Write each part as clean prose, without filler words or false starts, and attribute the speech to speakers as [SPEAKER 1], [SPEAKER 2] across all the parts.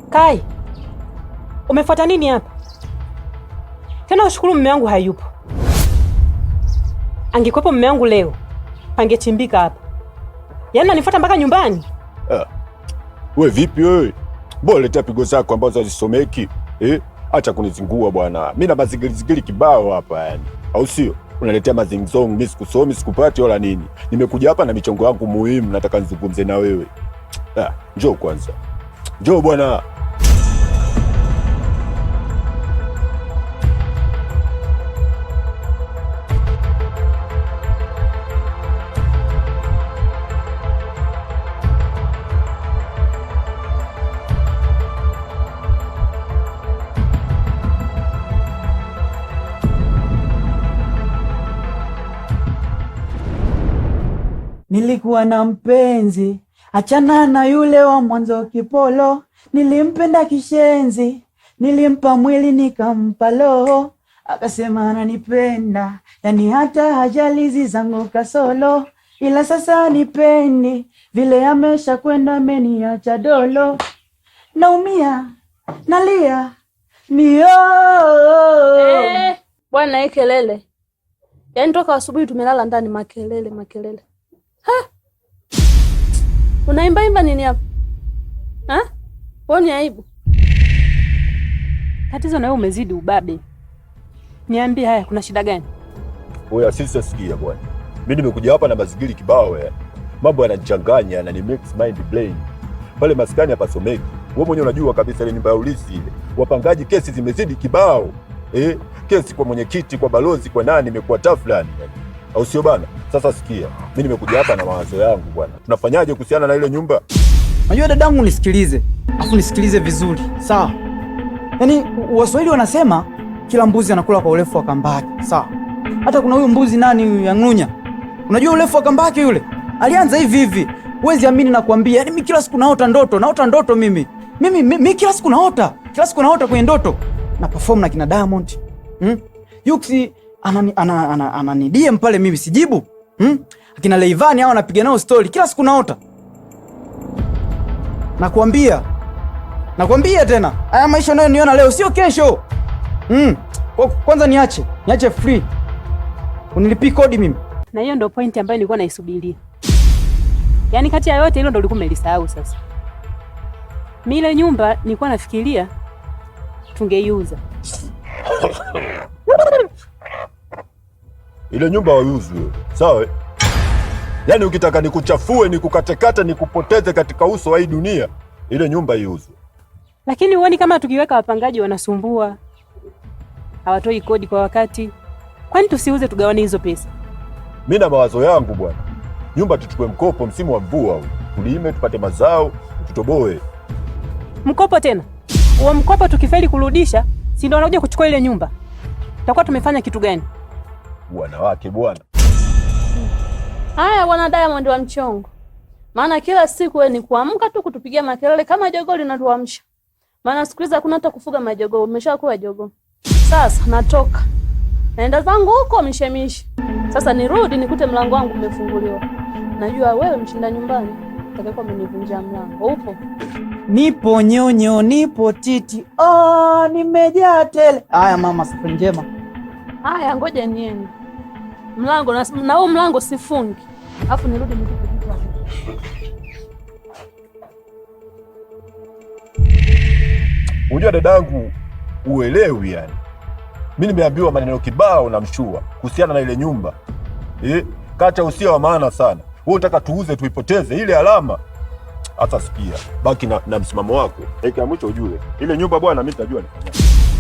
[SPEAKER 1] Kai, umefuata nini hapa? Tena ushukuru mume wangu hayupo. Angekuwepo mume wangu leo, pangechimbika hapa. Yaani unanifuata mpaka nyumbani?
[SPEAKER 2] Wewe vipi wewe? Mbona leta pigo zako ambazo hazisomeki? Acha kunizingua bwana. Mimi na mazingili kibao hapa yani. Au sio? Unaletea mazingzong, mimi sikusomi, sikupati wala nini. Nimekuja hapa na michongo yangu muhimu, nataka nizungumze na wewe. Njoo kwanza. Njoo bwana.
[SPEAKER 3] Nilikuwa na mpenzi, achana na yule wa mwanzo kipolo. Nilimpenda kishenzi, nilimpa mwili nikampa roho. Akasema ananipenda, yani hata hajalizi zangu kasolo. Ila sasa nipendi, vile amesha kwenda ameniacha dolo. Naumia, nalia, mio.
[SPEAKER 4] Bwana hii kelele. Yaani toka asubuhi tumelala ndani makelele. Unaimba nini hapa? Wewe ni aibu.
[SPEAKER 1] Tatizo na wewe umezidi ubabe. Niambie haya, kuna shida gani?
[SPEAKER 2] Wewe sisi sikia bwana. Mimi nimekuja hapa na mazingili kibao ya. Mambo yananichanganya na ni mix mind brain. Pale maskani hapa someki. Wewe mwenyewe unajua kabisa ile nyumba ya ulisi ile. Wapangaji kesi zimezidi kibao. Kesi kwa mwenyekiti, kwa balozi, kwa nani imekuwa tafulani. Au sio bana? Sasa sikia. Mimi nimekuja hapa na mawazo yangu bwana. Tunafanyaje kuhusiana na ile nyumba?
[SPEAKER 3] Unajua dadangu, nisikilize. Afu nisikilize vizuri. Sawa? Yaani Waswahili wanasema kila mbuzi anakula kwa urefu wa kambake. Sawa? Hata kuna huyu mbuzi nani huyu ya Ng'unya. Unajua urefu wa kambake yule? Alianza hivi. Huwezi amini na kuambia. Yaani mimi kila siku naota ndoto mimi. Mimi kila siku naota kwenye ndoto. Na perform na kina Diamond. Yuksi anani DM pale mimi sijibu. Akina Leivani hao anapiga nao story kila siku naota. Nakwambia tena. Haya maisha nayo niona leo sio kesho. Kwanza niache free. Unilipi kodi mimi.
[SPEAKER 1] Na hiyo ndio point ambayo nilikuwa naisubiria. Yaani kati ya yote hilo ndio ulikuwa umelisahau sasa. Mimi ile nyumba nilikuwa nafikiria tungeiuza.
[SPEAKER 2] Ile nyumba waiuzwe. Sawa? Yaani ukitaka nikuchafue, nikukatekate, nikupoteze katika uso wa hii dunia, ile nyumba iuzwe.
[SPEAKER 1] Lakini uone kama tukiweka wapangaji wanasumbua. Hawatoi kodi kwa wakati. Kwani tusiuze tugawane hizo pesa?
[SPEAKER 2] Mimi na mawazo yangu bwana. Nyumba tuchukue mkopo msimu wa mvua huu. Tulime tupate mazao, tutoboe.
[SPEAKER 1] Mkopo tena? Huo mkopo tukifeli kurudisha, si ndio wanakuja kuchukua ile nyumba? Tutakuwa tumefanya kitu gani?
[SPEAKER 2] Wanawake bwana.
[SPEAKER 4] Haya bwana Diamond wa mchongo. Maana kila siku wewe ni kuamka tu kutupigia makelele kama jogoo linatuamsha. Maana siku hizi hakuna hata kufuga majogoo, umeshakuwa jogoo. Sasa natoka. Naenda zangu huko mishemishi. Sasa nirudi nikute mlango wangu umefunguliwa. Najua wewe mshinda nyumbani. Utakayekuwa umenivunjia mlango. Upo?
[SPEAKER 3] Nipo nyonyo, nipo titi. Nimejaa tele. Haya mama, siku njema.
[SPEAKER 4] Haya ngoja niende. Mlango na huo mlango sifungi. Alafu nirudi nikupe kitu hapo.
[SPEAKER 2] Unajua dadangu, uelewi yani. Mimi nimeambiwa maneno kibao na mshua kuhusiana na ile nyumba. Kata usia wa maana sana. unataka tuuze tuipoteze ile alama? Hata sikia, baki na msimamo wako. Eka mwisho ujue. Ile nyumba bwana mimi nitajua nifanya.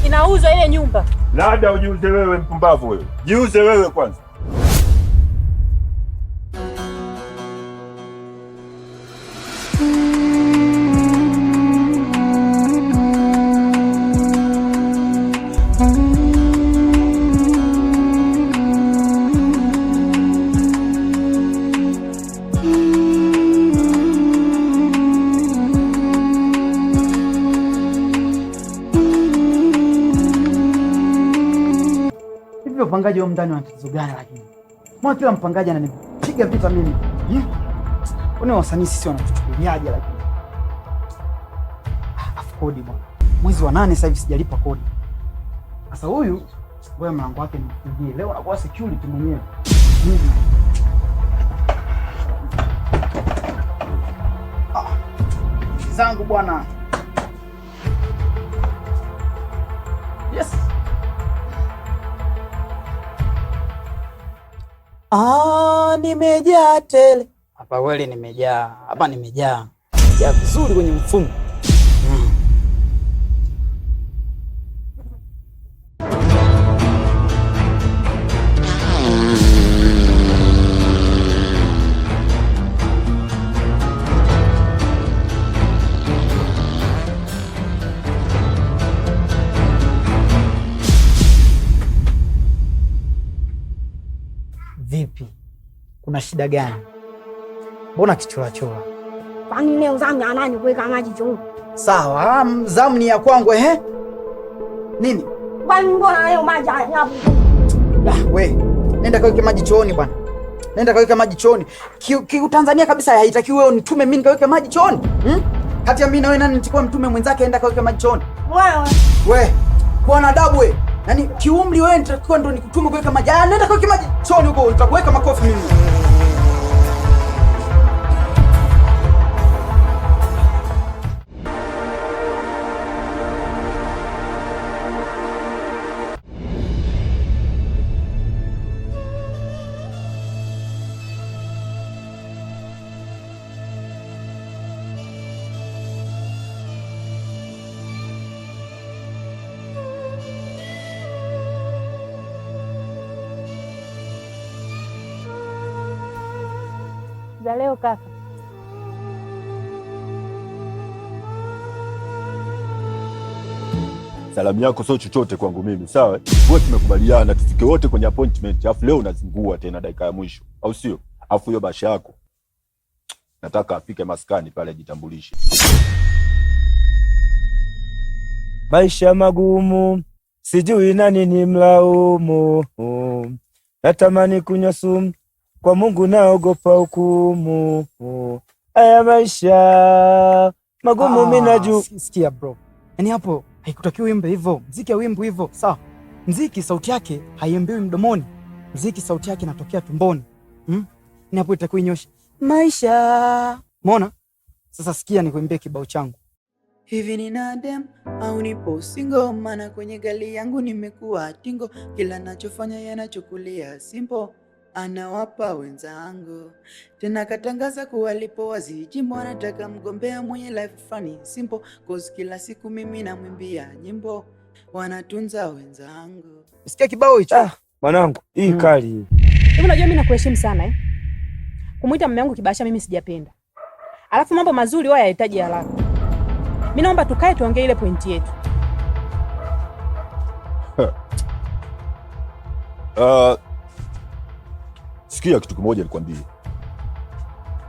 [SPEAKER 1] Inauzwa ile nyumba.
[SPEAKER 2] Labda ujiuze wewe mpumbavu wewe. Jiuze wewe kwanza.
[SPEAKER 3] Wapangaji wao ndani wana tatizo gani lakini? Mbona kila mpangaji ananipiga vita mimi? Wao wasanii sisi wanatuchukuliaje lakini? Afu kodi bwana. Mwezi wa 8 sasa hivi sijalipa kodi. Sasa huyu ngoja mlango wake nifungie. Leo anakuwa security mwenyewe. Zangu bwana. Yes. Nimejaa tele. Hapa kweli nimejaa. Hapa nimejaa. Ya vizuri kwenye mfumo. Vipi? Kuna shida gani? Mbona kichora?
[SPEAKER 5] Kwani leo zamu ya nani kuweka maji chungu?
[SPEAKER 3] Sawa, zamu ni ya kwangu Nini?
[SPEAKER 5] Kwani mbona leo maji hayapo?
[SPEAKER 3] We, nenda kaweke maji chooni bwana. Nenda kaweke maji chooni. Tanzania kabisa haitakiwi wewe unitume mimi nikaweke maji chooni. Kati ya mimi na wewe nani nitakuwa mtume mwenzake aenda kaweke maji chooni? We, kwa adabu we. Yaani kiumri wewe nitakuwa ndo nikutume kuweka maji. Nenda kaweke maji chooni huko, nitakuweka makofi mimi.
[SPEAKER 1] Za leo kaka.
[SPEAKER 2] Salamu yako sio chochote kwangu mimi, sawa? Wewe tumekubaliana tufike wote kwenye appointment, afu leo unazingua tena dakika ya mwisho, au sio? Afu hiyo basha yako nataka afike maskani pale ajitambulishe.
[SPEAKER 6] Maisha magumu, sijui nani ni mlaumu. Natamani kunywa sumu, kwa Mungu naogopa hukumu. Aya maisha magumu mimi najua.
[SPEAKER 3] Sikia bro. Yaani hapo haikutakiwi uimbe hivyo. Muziki hauimbi hivyo, sawa? Muziki sauti yake haiimbiwi mdomoni. Muziki sauti yake inatokea tumboni. Ni hapo itakuwa inyosha. Maisha. Umeona? Sasa sikia nikuimbie kibao changu. Hivi ni nadem au nipo single, maana kwenye gali yangu nimekuwa tingo, kila nachofanya yanachukulia simple, anawapa wenzangu tena katangaza kuwa lipo wazi jimbo, anataka mgombea mwenye life funny simple, cause kila siku mimi namwimbia nyimbo, wanatunza wenzangu. Sikia kibao hicho.
[SPEAKER 6] Mwanangu, hii kali hii.
[SPEAKER 1] Hivi unajua mimi nakuheshimu sana Kumuita mume wangu kibasha mimi sijapenda. Alafu mambo mazuri wao yanahitaji haraka. Mimi naomba tukae tuongee ile pointi yetu.
[SPEAKER 2] Sikia kitu kimoja nikwambie.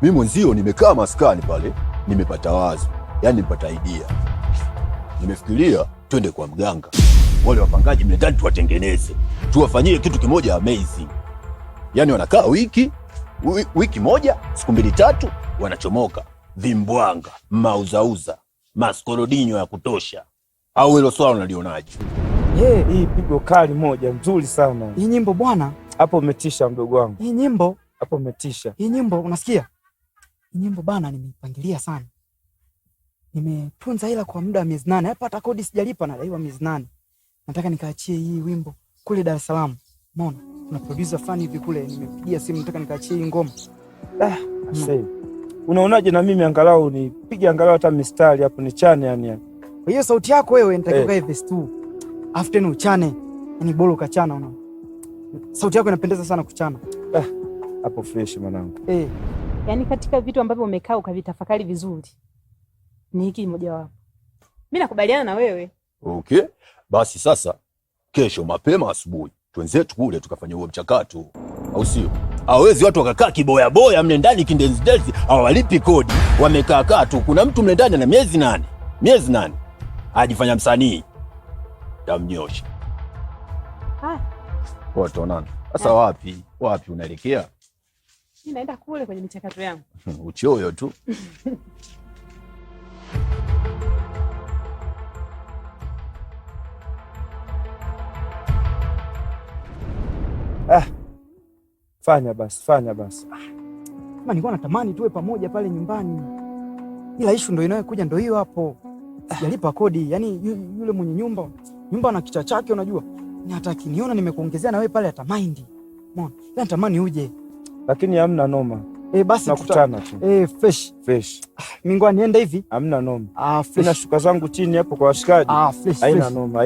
[SPEAKER 2] Mimi mwenzio nimekaa maskani pale, nimepata wazo. Yaani nimepata idea. Nimefikiria twende kwa mganga. Wale wapangaji mle ndani tuwatengeneze. Tuwafanyie kitu kimoja amazing. Yaani wanakaa wiki moja, siku 2-3 wanachomoka. Vimbwanga, mauzauza, maskorodinyo ya kutosha. Au hilo swala unalionaje?
[SPEAKER 6] Hii pigo kali moja nzuri sana.
[SPEAKER 3] Hii nyimbo bwana,
[SPEAKER 6] hapo umetisha mdogo wangu.
[SPEAKER 3] Hii nyimbo
[SPEAKER 6] hapo umetisha.
[SPEAKER 3] Hii nyimbo unasikia? Hii nyimbo bana nimeipangilia sana. Nimetunza hela kwa muda wa miezi 8. Hapa hata kodi sijalipa, nadaiwa miezi 8. Nataka nikaachie hii wimbo kule Dar es Salaam. Umeona? Kuna producer fulani hivi kule nimepigia simu, nataka nikaachie hii ngoma.
[SPEAKER 6] Sasa unaonaje na mimi angalau nipige angalau hata mistari hapo nichane yani.
[SPEAKER 3] Kwa hiyo sauti yako wewe nitakiwa kae verse 2. Afu tena uchane. Yaani bora ukachana una. Sauti yako inapendeza sana kuchana.
[SPEAKER 6] Hapo fresh mwanangu.
[SPEAKER 1] Yaani katika vitu ambavyo umekaa ukavitafakari vizuri, ni hiki mmoja wapo. Mimi nakubaliana na wewe.
[SPEAKER 2] Okay. Basi sasa kesho mapema asubuhi twenzetu kule tukafanya huo mchakato. Au sio? Hawezi watu wakakaa kiboya boya mle ndani kindezi hawalipi kodi. Wamekaa tu. Kuna mtu mle ndani na miezi 8. Miezi 8. Ajifanya msanii. Tamnyosha. Watu nani? Sasa wapi? Wapi unaelekea?
[SPEAKER 1] Mimi naenda kule kwenye michakato yangu.
[SPEAKER 2] Uchoyo tu.
[SPEAKER 6] Fanya basi.
[SPEAKER 3] Kama nilikuwa natamani tuwe pamoja pale nyumbani. Ila issue ndio inayokuja ndio hiyo hapo. Sijalipa kodi. Yaani yule mwenye nyumba na kicha chake unajua. Ni hata kiniona nimekuongezea na wewe pale hata mind. Umeona? Ila natamani uje.
[SPEAKER 6] Lakini hamna noma.
[SPEAKER 3] Basi
[SPEAKER 6] nakutana tu. Fresh.
[SPEAKER 3] Mimi ngoja nienda hivi.
[SPEAKER 6] Hamna noma.
[SPEAKER 3] Fresh.
[SPEAKER 6] Na shuka zangu chini hapo kwa washikaji.
[SPEAKER 3] Fresh.
[SPEAKER 6] Haina noma.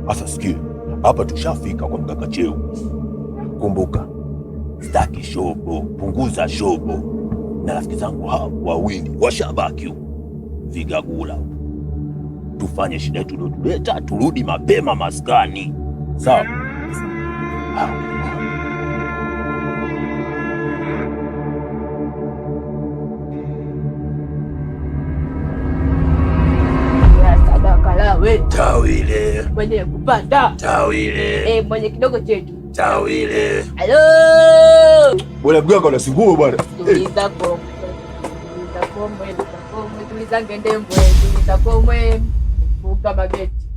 [SPEAKER 2] Asa sikia, hapa tushafika kwa mganga cheo. Kumbuka, staki shobo, punguza shobo. Na rafiki zangu hao wawili washabaki huko vigagula. Tufanye shida yetu ndio tuleta, turudi mapema maskani. Sawa? Tawile
[SPEAKER 4] mwenye kupanda
[SPEAKER 2] Tawile
[SPEAKER 4] mwenye kidogo chetu
[SPEAKER 2] Tawile.
[SPEAKER 4] Halo
[SPEAKER 2] Bwana mganga unasumbua bwana.
[SPEAKER 4] Tuliza ngendembwe tuliza komwe buka mageti.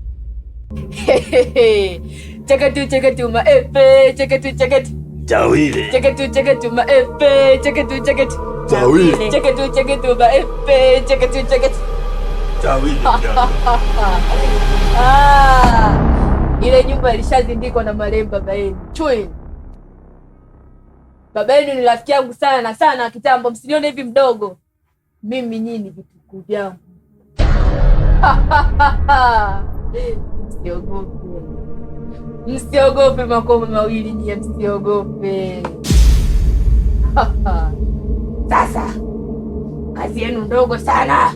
[SPEAKER 4] Cheka tu ma cheka tu
[SPEAKER 2] Tawile.
[SPEAKER 4] Cheka tu ma cheka tu
[SPEAKER 2] Tawile.
[SPEAKER 4] Cheka tu ma cheka tu
[SPEAKER 2] Tawile.
[SPEAKER 4] Ile nyumba ilishazindikwa na marehemu baba yenu. Chui. Baba yenu ni rafiki yangu sana kitambo, msinione hivi mdogo. Mimi nyinyi vitukuu vyangu. Msiogope makoma mawili nyie, msiogope. Sasa kazi yenu ndogo sana.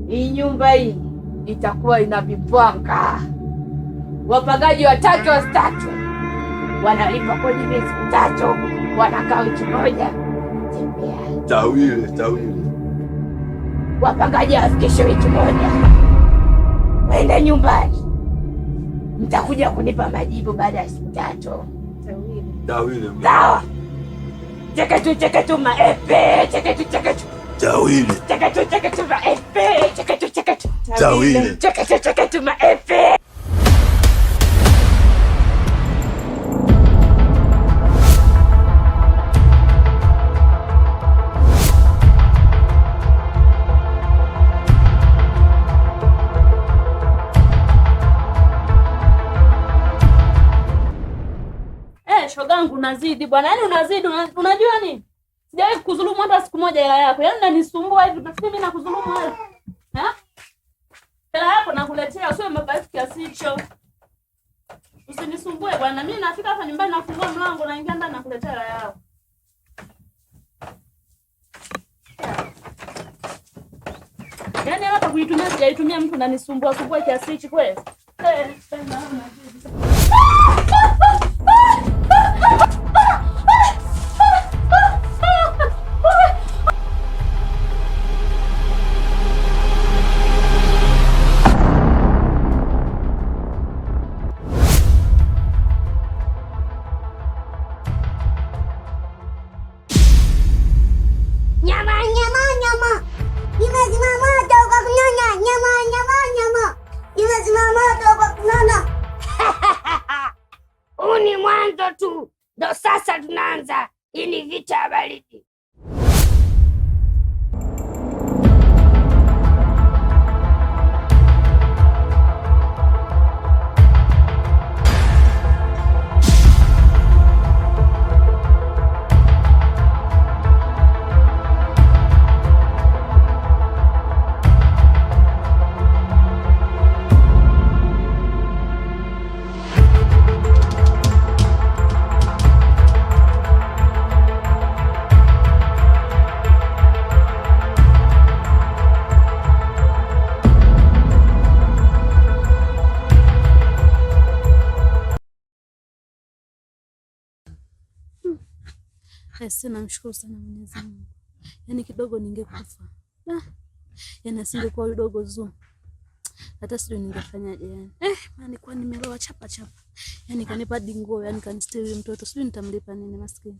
[SPEAKER 4] Hii nyumba hii itakuwa ina vibwanga. Wapangaji watatu wasitatu wanalipa kodi miezi 3, wanakaa wiki moja. Tembea.
[SPEAKER 2] Tawile.
[SPEAKER 4] Wapangaji wafikishe wiki moja, waende nyumbani. Mtakuja kunipa majibu baada ya siku 3.
[SPEAKER 2] Tawile.
[SPEAKER 4] Sawa. Cheka tu maepe. Cheka tu.
[SPEAKER 2] Tawile.
[SPEAKER 4] Cheka tu maepe. Cheka tu.
[SPEAKER 2] Tawile.
[SPEAKER 4] Cheka tu maepe. wangu unazidi bwana. Yaani unazidi, unajua nini? Sijawahi kukudhulumu hata siku moja hela yako. Yaani unanisumbua hivi, nafikiri mimi nakudhulumu wewe. Hela yako nakuletea, usiwe mabaya kiasi hicho. Usinisumbue bwana. Mimi nafika hapa nyumbani nafungua mlango naingia ndani nakuletea hela yako. Yaani hata kuitumia sijaitumia mtu ananisumbua sumbua kiasi hichi kweli?
[SPEAKER 5] Huu ni mwanzo tu, ndo sasa tunaanza. Hii ni vita ya baridi.
[SPEAKER 4] Namshukuru sana Mwenyezi Mungu. Yaani kidogo ningekufa. Yaani asingekuwa udogo Zuu. Hata sijui ningefanyaje yani. Nilikuwa nimeloa chapa. Yaani kanipa dingo, yaani kanistiri mtoto. Sijui nitamlipa nini maskini.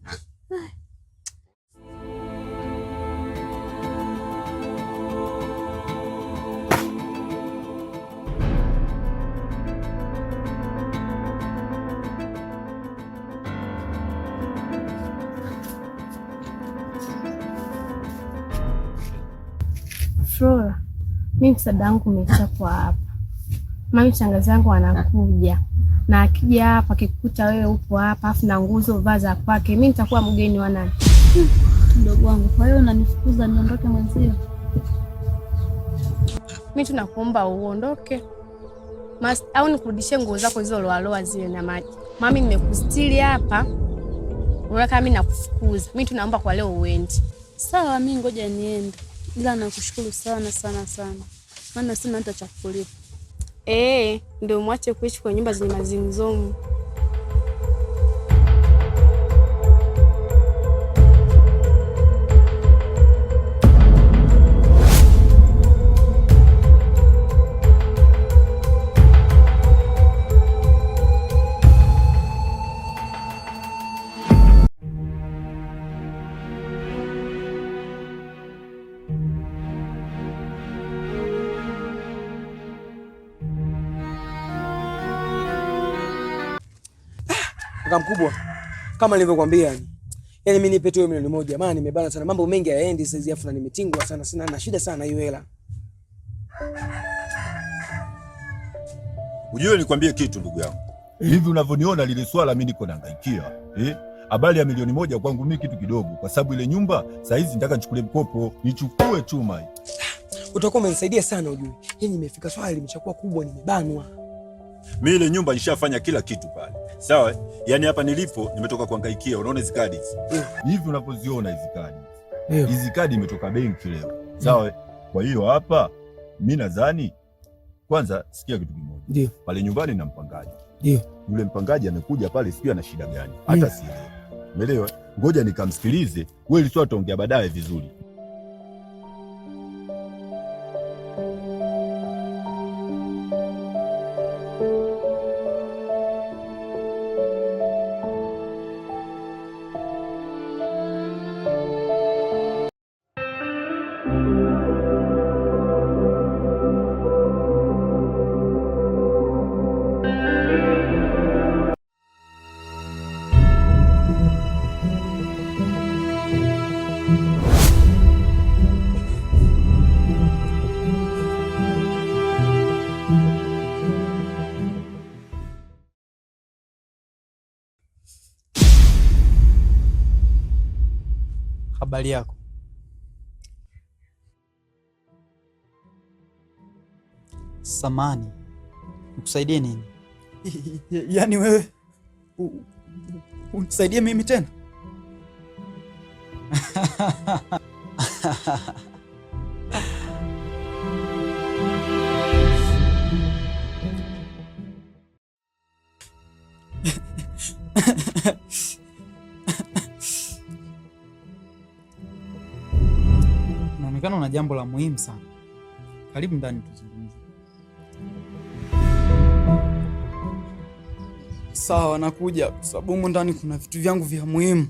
[SPEAKER 7] Flora, mimi msaada wangu umeshakuwa hapa. Mami shangazi yangu anakuja. Na akija hapa akikuta wewe upo hapa afu na nguzo vaa za kwake, mimi nitakuwa mgeni wa nani?
[SPEAKER 4] Mdogo wangu, kwa hiyo unanifukuza niondoke mwenzio?
[SPEAKER 7] Mimi tunakuomba uondoke. Au nikurudishie nguo zako hizo loaloa zile na maji. Mami nimekustiri hapa. Unaona kama mimi nakufukuza. Mimi tunaomba kwa leo uende.
[SPEAKER 4] Sawa, mimi ngoja niende. Ila nakushukuru sana. Maana sina hata cha kukulipa.
[SPEAKER 7] Ndio mwache kuishi kwa nyumba zenye mazinzomu.
[SPEAKER 8] Mkubwa, kama nilivyokuambia yani mimi nipe tu milioni moja, maana nimebana sana, mambo mengi hayaendi sasa hivi, afu na nimetingwa sana, sina na shida sana hiyo hela.
[SPEAKER 2] Ujue nikwambie kitu ndugu yangu. Hivi unavyoniona lile swala mimi niko nahangaikia. Habari ya milioni moja kwangu mimi kitu kidogo, kwa sababu ile nyumba saa hizi nataka nichukue mkopo, nichukue chuma.
[SPEAKER 8] Utakuwa umenisaidia sana ujue. Yaani nimefika swali limeshakuwa kubwa, nimebanwa.
[SPEAKER 2] Mimi ile nyumba nishafanya kila kitu pale. Sawa? Yaani hapa nilipo nimetoka kuhangaikia. Unaona hizo kadi hivi unapoziona hizo kadi. Hizi kadi imetoka benki leo. Sawa? Kwa hiyo hapa mimi nadhani kwanza sikia kitu kimoja.
[SPEAKER 8] Ndio.
[SPEAKER 2] Pale nyumbani na mpangaji.
[SPEAKER 8] Ndio.
[SPEAKER 2] Yule mpangaji amekuja pale, sijui ana shida gani. Hata sielewi. Umeelewa? Ngoja nikamsikilize. Wewe liswa tuongea baadaye vizuri.
[SPEAKER 3] Habari yako? Samani, nikusaidie nini? Yaani wewe unisaidie mimi tena? Unaonekana una jambo la muhimu sana. Karibu ndani tuzungumze. Sawa, nakuja kwa sababu humu ndani kuna vitu vyangu vya muhimu.